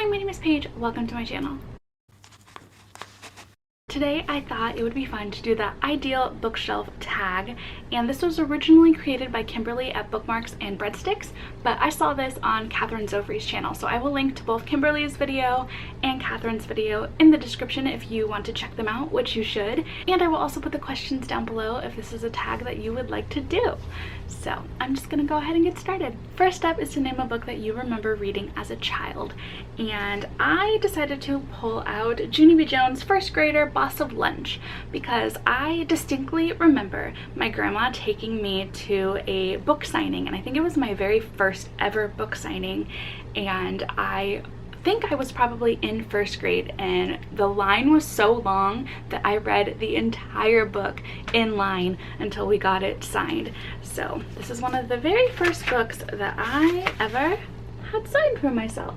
Hi, my name is Paige. Welcome to my channel. Today I thought it would be fun to do the ideal bookshelf tag, and this was originally created by Kimberly at Bookmarks and Breadsticks, but I saw this on Catherine Zofri's channel, so I will link to both Kimberly's video and Catherine's video in the description if you want to check them out, which you should, and I will also put the questions down below if this is a tag that you would like to do. So I'm just gonna go ahead and get started. First step is to name a book that you remember reading as a child, and I decided to pull out Junie B. Jones' first grader Boss of Lunch because I distinctly remember my grandma taking me to a book signing, and I think it was my very first ever book signing, and I think I was probably in first grade, and the line was so long that I read the entire book in line until we got it signed. So this is one of the very first books that I ever had signed for myself,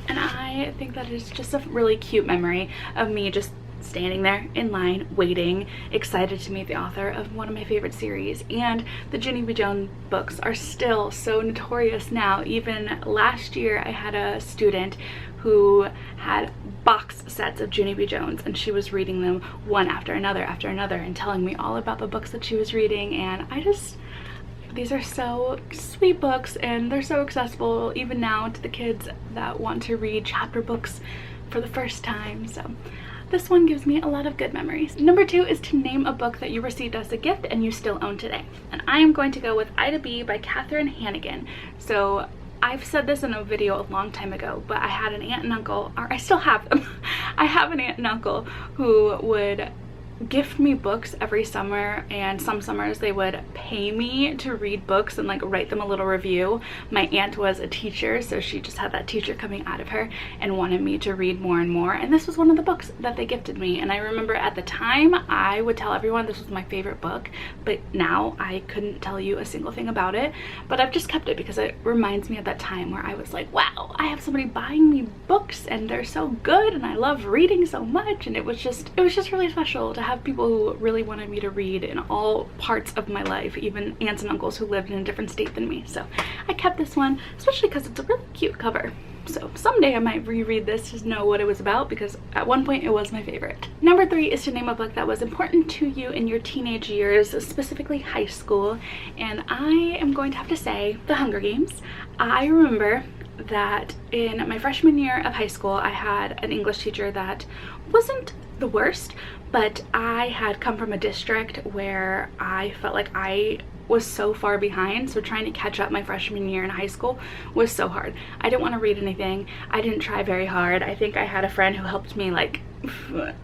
and I think that is just a really cute memory of me just standing there in line waiting, excited to meet the author of one of my favorite series. And the Junie B. Jones books are still so notorious now. Even last year I had a student who had box sets of Junie B. Jones, and she was reading them one after another and telling me all about the books that she was reading, and these are so sweet books, and they're so accessible even now to the kids that want to read chapter books for the first time. So this one gives me a lot of good memories. Number 2 is to name a book that you received as a gift and you still own today. And I am going to go with Ida B by Catherine Hannigan. So I've said this in a video a long time ago, but I had an aunt and uncle, or I still have them. I have an aunt and uncle who would gift me books every summer, and some summers they would pay me to read books and like write them a little review. My aunt was a teacher, so she just had that teacher coming out of her and wanted me to read more and more, and this was one of the books that they gifted me. And I remember at the time I would tell everyone this was my favorite book, but now I couldn't tell you a single thing about it, but I've just kept it because it reminds me of that time where I was like, wow, I have somebody buying me books and they're so good and I love reading so much. And it was just really special to have people who really wanted me to read in all parts of my life, even aunts and uncles who lived in a different state than me. So I kept this one, especially because it's a really cute cover. So someday I might reread this to know what it was about, because at one point it was my favorite. Number 3 is to name a book that was important to you in your teenage years, specifically high school, and I am going to have to say The Hunger Games. I remember that in my freshman year of high school I had an English teacher that wasn't the worst, but I had come from a district where I felt like I was so far behind, so trying to catch up my freshman year in high school was so hard. I didn't want to read anything. I didn't try very hard. I think I had a friend who helped me like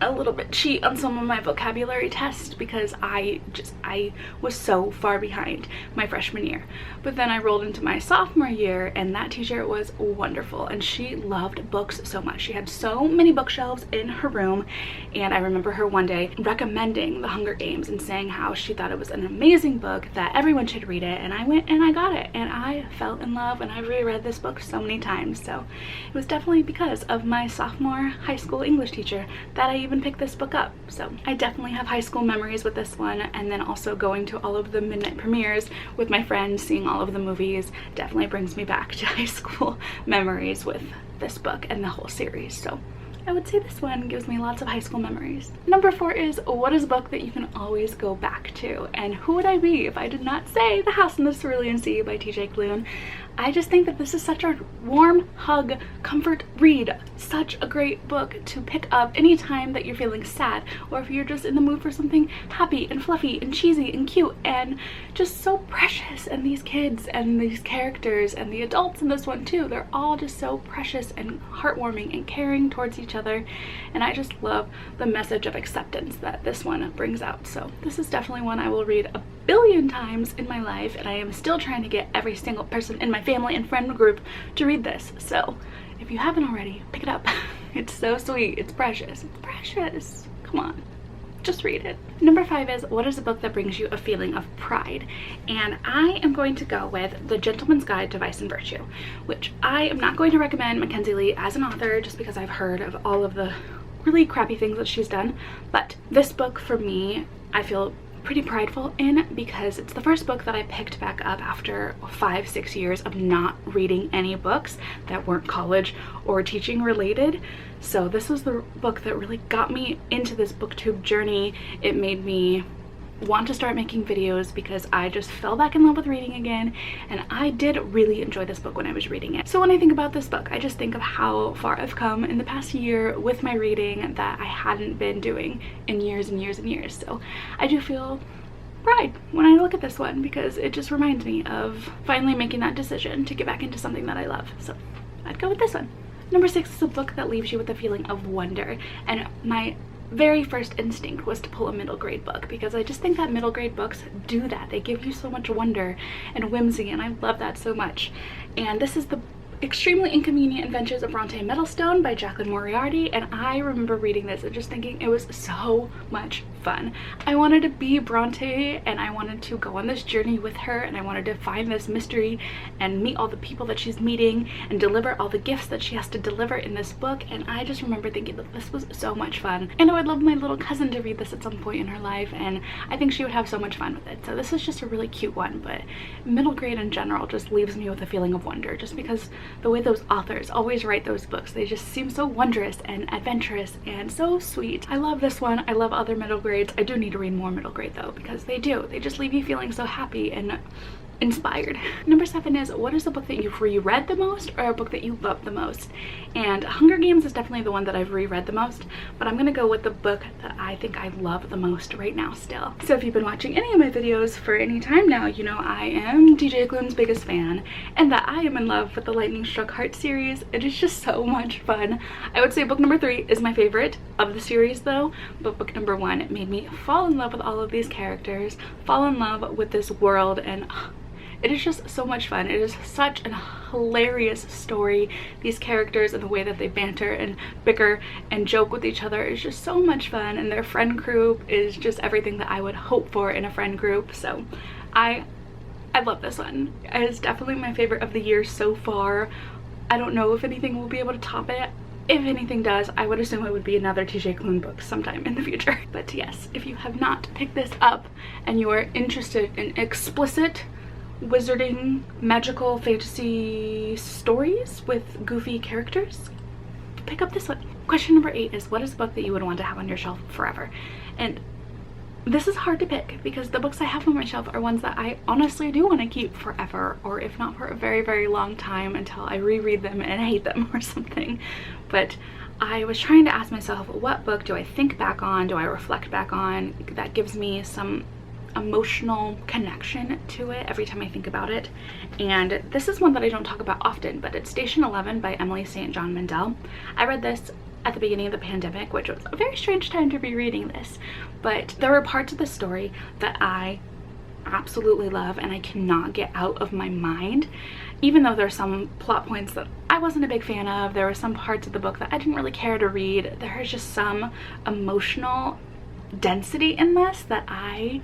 a little bit cheat on some of my vocabulary tests because I was so far behind my freshman year. But then I rolled into my sophomore year, and that teacher was wonderful, and she loved books so much. She had so many bookshelves in her room, and I remember her one day recommending The Hunger Games and saying how she thought it was an amazing book, that everyone should read it, and I went and I got it, and I fell in love, and I reread this book so many times. So it was definitely because of my sophomore high school English teacher that I even picked this book up. So I definitely have high school memories with this one, and then also going to all of the midnight premieres with my friends, seeing all of the movies, definitely brings me back to high school memories with this book and the whole series. So I would say this one gives me lots of high school memories. Number 4 is, what is a book that you can always go back to? And who would I be if I did not say The House in the Cerulean Sea by T.J. Klune? I just think that this is such a warm hug, comfort read. Such a great book to pick up anytime that you're feeling sad, or if you're just in the mood for something happy and fluffy and cheesy and cute and just so precious. And these kids and these characters and the adults in this one too, they're all just so precious and heartwarming and caring towards each other. And I just love the message of acceptance that this one brings out. So this is definitely one I will read a billion times in my life, and I am still trying to get every single person in my family and friend group to read this. So if you haven't already, pick it up. It's so sweet. It's precious. It's precious. Come on. Just read it. Number 5 is, what is a book that brings you a feeling of pride? And I am going to go with The Gentleman's Guide to Vice and Virtue, which I am not going to recommend Mackenzie Lee as an author just because I've heard of all of the really crappy things that she's done. But this book for me, I feel pretty prideful in because it's the first book that I picked back up after 5-6 years of not reading any books that weren't college or teaching related. So this was the book that really got me into this booktube journey. It made me want to start making videos because I just fell back in love with reading again, and I did really enjoy this book when I was reading it. So when I think about this book, I just think of how far I've come in the past year with my reading that I hadn't been doing in years and years and years. So I do feel pride when I look at this one because it just reminds me of finally making that decision to get back into something that I love. So I'd go with this one. Number 6 is a book that leaves you with a feeling of wonder, and my very first instinct was to pull a middle grade book because I just think that middle grade books do that. They give you so much wonder and whimsy, and I love that so much. And this is the Extremely Inconvenient Adventures of Bronte Middlestone by Jacqueline Moriarty, and I remember reading this and just thinking it was so much fun. I wanted to be Bronte, and I wanted to go on this journey with her, and I wanted to find this mystery and meet all the people that she's meeting and deliver all the gifts that she has to deliver in this book. And I just remember thinking that this was so much fun, and I would love my little cousin to read this at some point in her life, and I think she would have so much fun with it. So this is just a really cute one, but middle grade in general just leaves me with a feeling of wonder, just because the way those authors always write those books, they just seem so wondrous and adventurous and so sweet. I love this one. I love other middle grades. I do need to read more middle grade though, because they just leave you feeling so happy and inspired. Number 7 is, what is a book that you've reread the most, or a book that you love the most? And Hunger Games is definitely the one that I've reread the most, but I'm gonna go with the book that I think I love the most right now still. So if you've been watching any of my videos for any time now, you know I am DJ Gloom's biggest fan, and that I am in love with the Lightning Struck Heart series. It is just so much fun. I would say book number 3 is my favorite of the series though, but book number 1 made me fall in love with all of these characters, fall in love with this world, and it is just so much fun. It is such a hilarious story. These characters and the way that they banter and bicker and joke with each other is just so much fun, and their friend group is just everything that I would hope for in a friend group. So I love this one. It is definitely my favorite of the year so far. I don't know if anything will be able to top it. If anything does, I would assume it would be another TJ Klune book sometime in the future. But yes, if you have not picked this up and you are interested in explicit wizarding magical fantasy stories with goofy characters, pick up this one. Question number 8 is, what is a book that you would want to have on your shelf forever? And this is hard to pick because the books I have on my shelf are ones that I honestly do want to keep forever, or if not for a very, very long time until I reread them and hate them or something. But I was trying to ask myself, what book do I think back on, do I reflect back on, that gives me some emotional connection to it every time I think about it. And this is one that I don't talk about often, but it's Station 11 by Emily St. John Mandel. I read this at the beginning of the pandemic, which was a very strange time to be reading this, but there were parts of the story that I absolutely love and I cannot get out of my mind. Even though there's some plot points that I wasn't a big fan of, there were some parts of the book that I didn't really care to read. There's just some emotional density in this that I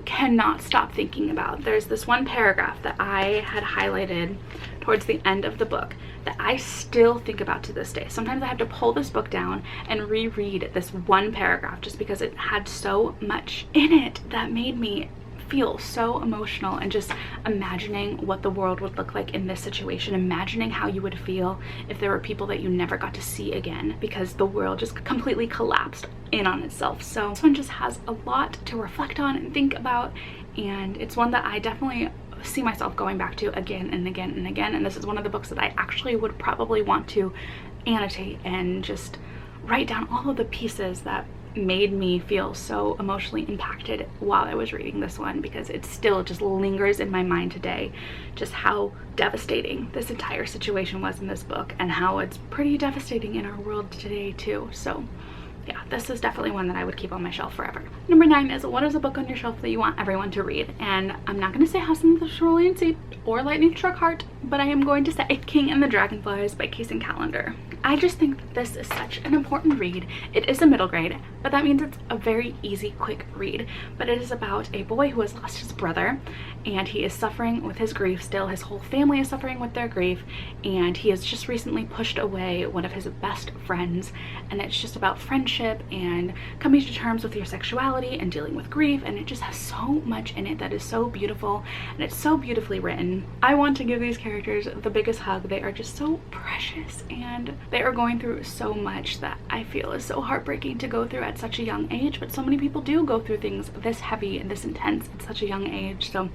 cannot stop thinking about. There's this one paragraph that I had highlighted towards the end of the book that I still think about to this day. Sometimes I have to pull this book down and reread this one paragraph just because it had so much in it that made me feel so emotional, and just imagining what the world would look like in this situation, imagining how you would feel if there were people that you never got to see again because the world just completely collapsed in on itself. So this one just has a lot to reflect on and think about, and it's one that I definitely see myself going back to again and again and again. And this is one of the books that I actually would probably want to annotate and just write down all of the pieces that made me feel so emotionally impacted while I was reading this one, because it still just lingers in my mind today, just how devastating this entire situation was in this book and how it's pretty devastating in our world today too. So yeah, this is definitely one that I would keep on my shelf forever. Number 9 is, what is a book on your shelf that you want everyone to read? And I'm not going to say House in the Cerulean Sea or Lightning Struck Heart, but I am going to say King and the Dragonflies by Kacen Callender. I just think that this is such an important read. It is a middle grade, but that means it's a very easy, quick read. But it is about a boy who has lost his brother, and he is suffering with his grief still. His whole family is suffering with their grief, and he has just recently pushed away one of his best friends, and it's just about friendship relationship and coming to terms with your sexuality and dealing with grief, and it just has so much in it that is so beautiful, and it's so beautifully written. I want to give these characters the biggest hug. They are just so precious, and they are going through so much that I feel is so heartbreaking to go through at such a young age, but so many people do go through things this heavy and this intense at such a young age. So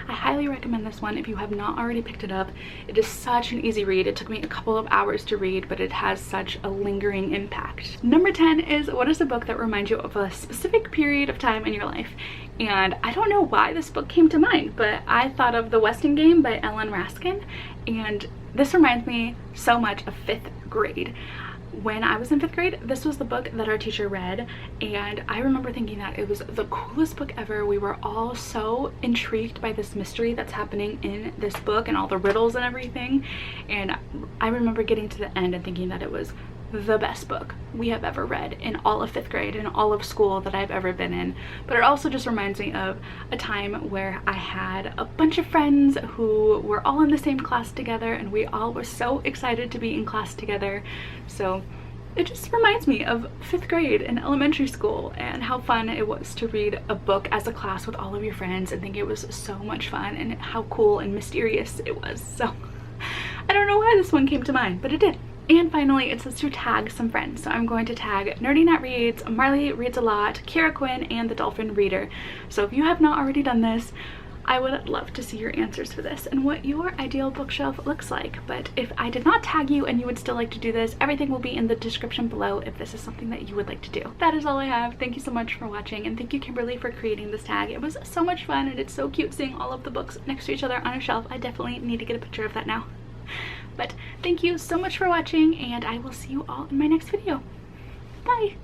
I highly recommend this one if you have not already picked it up. It is such an easy read. It took me a couple of hours to read, but it has such a lingering impact. Number 10 is, what is a book that reminds you of a specific period of time in your life? And I don't know why this book came to mind, but I thought of The Weston Game by Ellen Raskin, and this reminds me so much of 5th grade. When I was in 5th grade, this was the book that our teacher read, and I remember thinking that it was the coolest book ever. We were all so intrigued by this mystery that's happening in this book and all the riddles and everything, and I remember getting to the end and thinking that it was the best book we have ever read in all of 5th grade and all of school that I've ever been in. But it also just reminds me of a time where I had a bunch of friends who were all in the same class together, and we all were so excited to be in class together. So it just reminds me of 5th grade and elementary school and how fun it was to read a book as a class with all of your friends and think it was so much fun, and how cool and mysterious it was. So I don't know why this one came to mind, but it did. And finally, it says to tag some friends. So I'm going to tag Nerdy Nat Reads, Marley Reads a Lot, Kira Quinn, and the Dolphin Reader. So if you have not already done this, I would love to see your answers for this and what your ideal bookshelf looks like. But if I did not tag you and you would still like to do this, everything will be in the description below if this is something that you would like to do. That is all I have. Thank you so much for watching, and thank you, Kimberly, for creating this tag. It was so much fun, and it's so cute seeing all of the books next to each other on a shelf. I definitely need to get a picture of that now. But thank you so much for watching, and I will see you all in my next video. Bye!